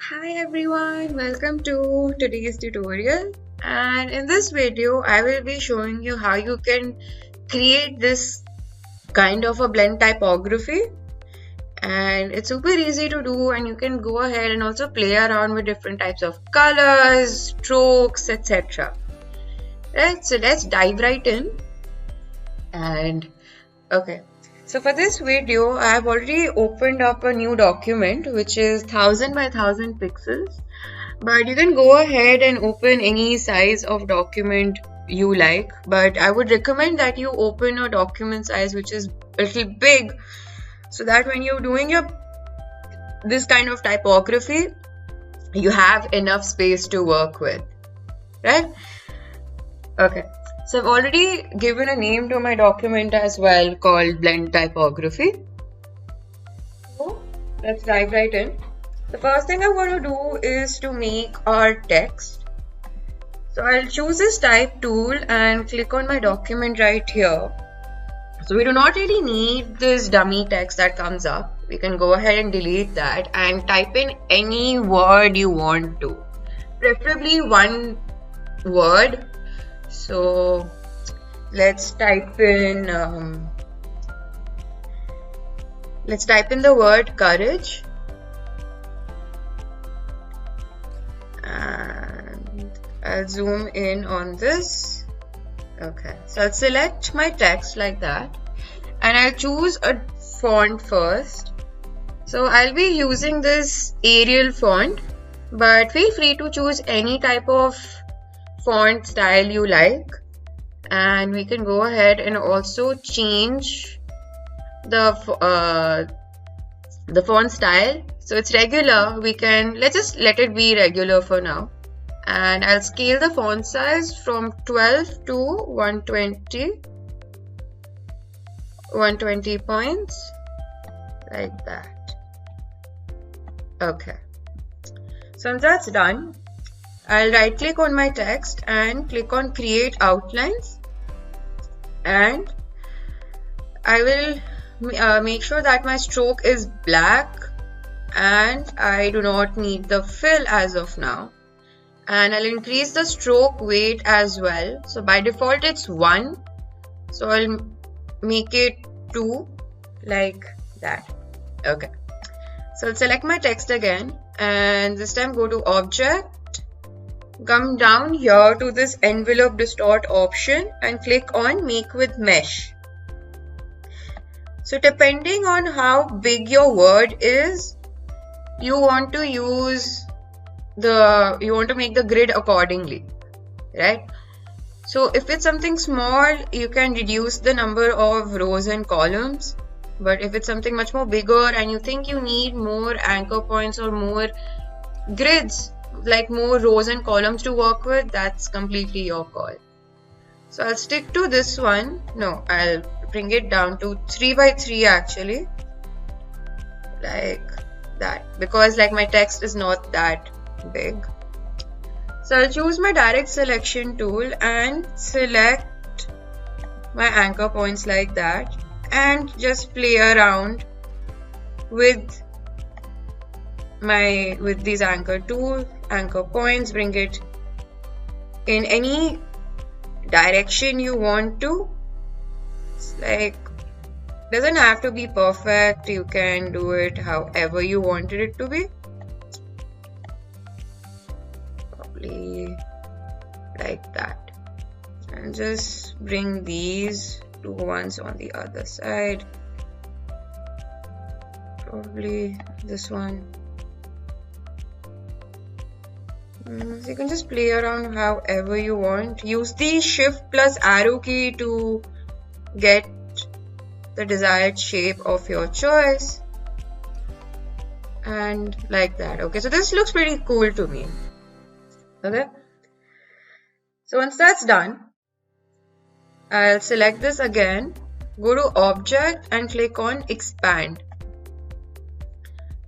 Hi everyone, welcome to today's tutorial, and in this video I will be showing you how you can create this kind of a blend typography, and it's super easy to do, and you can go ahead and also play around with different types of colors, strokes, etc. Right, so let's dive right in. And okay, so for this video I have already opened up a new document which is 1000 by 1000 pixels, but you can go ahead and open any size of document you like, but I would recommend that you open a document size which is a little big, so that when you're doing this kind of typography you have enough space to work with, right? Okay, so I've already given a name to my document as well, called blend typography. So let's dive right in. The first thing I'm going to do is to make our text. So I'll choose this type tool and click on my document right here. So we do not really need this dummy text that comes up. We can go ahead and delete that and type in any word you want to, preferably one word. So let's type in the word courage, and I'll zoom in on this. Okay, so I'll select my text like that, and I'll choose a font first. So I'll be using this Arial font, but feel free to choose any type of font style you like, and we can go ahead and also change the font style. So it's regular, let's just let it be regular for now, and I'll scale the font size from 12 to 120 points like that. Okay, so once that's done, I'll right click on my text and click on create outlines, and I will make sure that my stroke is black, and I do not need the fill as of now, and I'll increase the stroke weight as well. So by default it's 1, so I'll make it 2 like that. Okay, so I'll select my text again, and this time go to object, come down here to this envelope distort option and click on make with mesh. So depending on how big your word is, you want to make the grid accordingly, right? So if it's something small, you can reduce the number of rows and columns, but if it's something much more bigger and you think you need more anchor points or more grids, like more rows and columns to work with, that's completely your call. So I'll stick to this one. No, I'll bring it down to 3 by 3 actually, like that, because like my text is not that big. So I'll choose my direct selection tool and select my anchor points like that, and just play around with these anchor points, bring it in any direction you want to. It's like, doesn't have to be perfect, you can do it however you wanted it to be, probably like that, and just bring these two ones on the other side, probably this one. So you can just play around however you want. Use the shift plus arrow key to get the desired shape of your choice, and like that. Okay, so this looks pretty cool to me. Okay, so once that's done, I'll select this again, go to object and click on expand.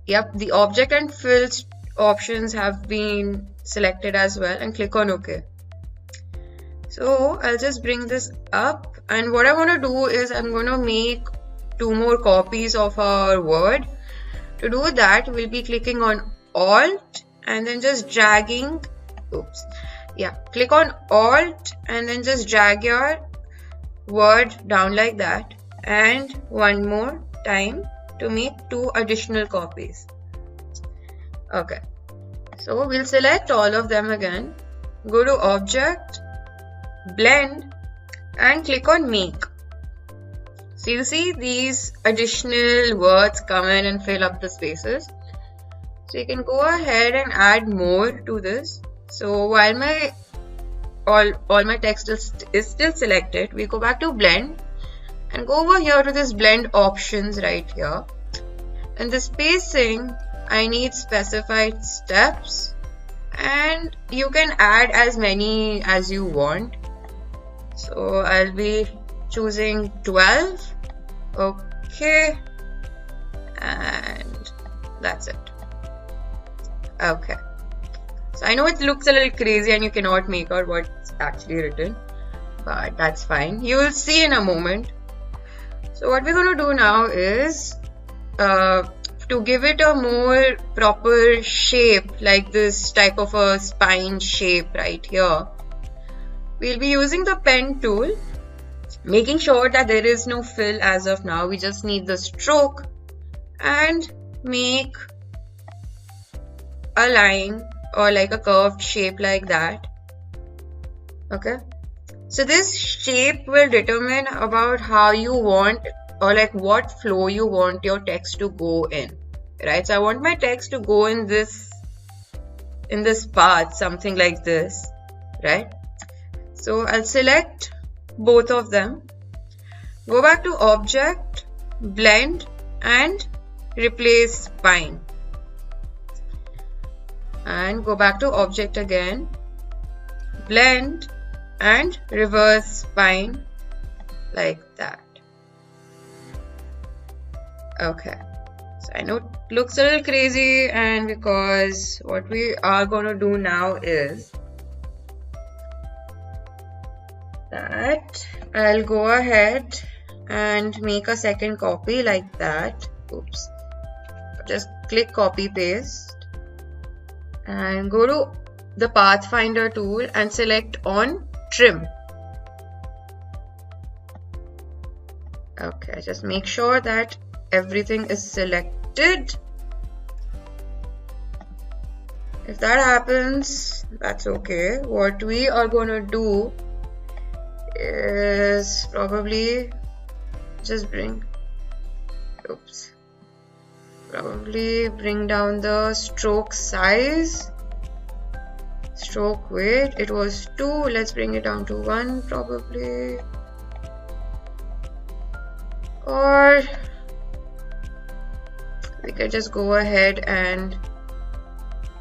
Yep, the object and fill options have been selected as well, and click on OK. So I'll just bring this up, and what I want to do is I'm going to make 2 more copies of our word. To do that, we'll be clicking on Alt and then just dragging, oops, yeah, click on Alt and then just drag your word down like that, and one more time to make 2 additional copies. Okay, so we'll select all of them again, go to Object, Blend, and click on Make. So you see these additional words come in and fill up the spaces. So you can go ahead and add more to this. So while my all my text is still selected, we go back to Blend and go over here to this Blend options right here. And the spacing, I need specified steps, and you can add as many as you want. So I'll be choosing 12. Okay, and that's it. Okay, so I know it looks a little crazy and you cannot make out what's actually written, but that's fine. You will see in a moment. So what we're going to do now is to give it a more proper shape, like this type of a spine shape right here, we'll be using the pen tool, making sure that there is no fill as of now. We just need the stroke and make a line or like a curved shape like that. Okay, so this shape will determine about how you want, or like what flow you want your text to go in, right? So I want my text to go in this path, something like this, right? So I'll select both of them, go back to Object, Blend, and replace spine, and go back to Object again, Blend, and reverse spine like that. Okay, so I know it looks a little crazy, and because what we are going to do now is that I'll go ahead and make a second copy like that. Oops, just click copy paste and go to the Pathfinder tool and select on trim. Okay, just make sure that everything is selected. If that happens, that's okay. What we are going to do is probably just bring down the stroke size, stroke weight. It was 2, let's bring it down to 1 probably, or we could just go ahead and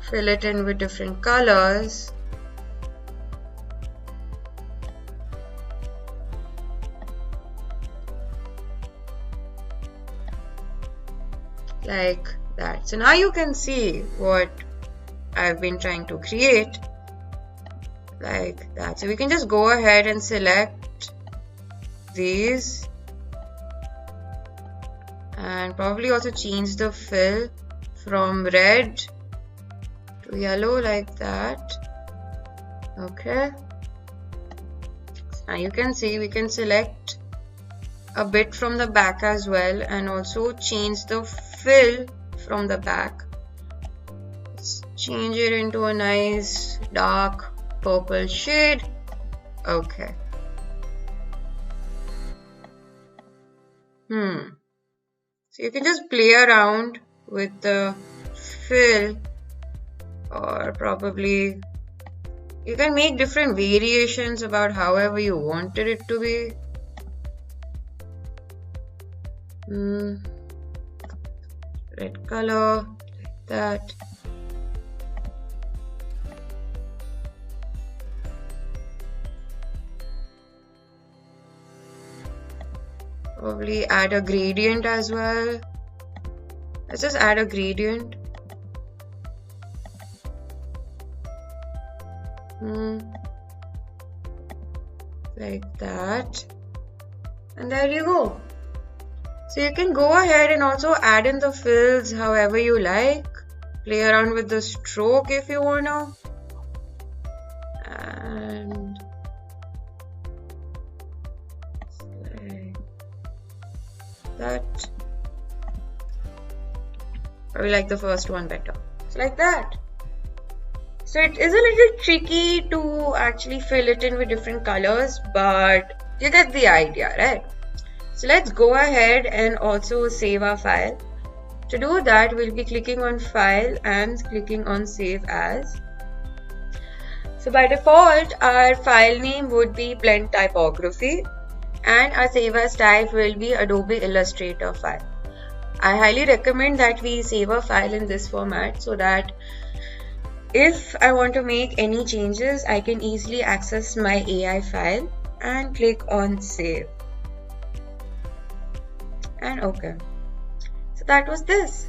fill it in with different colors. Like that. So now you can see what I've been trying to create, like that. So we can just go ahead and select these and probably also change the fill from red to yellow like that. Okay, so now you can see we can select a bit from the back as well, and also change the fill from the back. Let's change it into a nice dark purple shade. Okay. So you can just play around with the fill, or probably you can make different variations about however you wanted it to be. Red color, like that. Probably add a gradient as well. Let's just add a gradient. Like that. And there you go. So you can go ahead and also add in the fills however you like. play around with the stroke if you wanna, and like that. I like the first one better. It's like that. So it is a little tricky to actually fill it in with different colors, but you get the idea, right? So let's go ahead and also save our file. To do that, we'll be clicking on File and clicking on Save As. So by default, our file name would be Blend Typography and our Save As type will be Adobe Illustrator file. I highly recommend that we save a file in this format so that if I want to make any changes, I can easily access my AI file and click on Save. And OK. So that was this.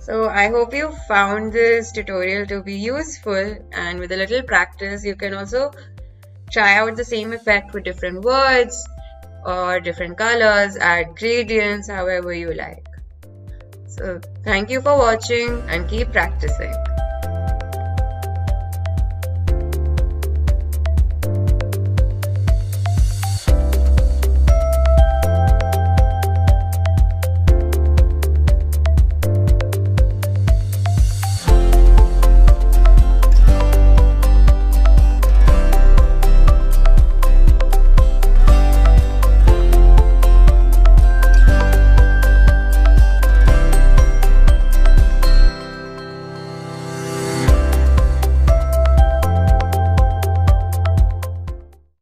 So I hope you found this tutorial to be useful, and with a little practice you can also try out the same effect with different words or different colors, add gradients, however you like. So thank you for watching and keep practicing.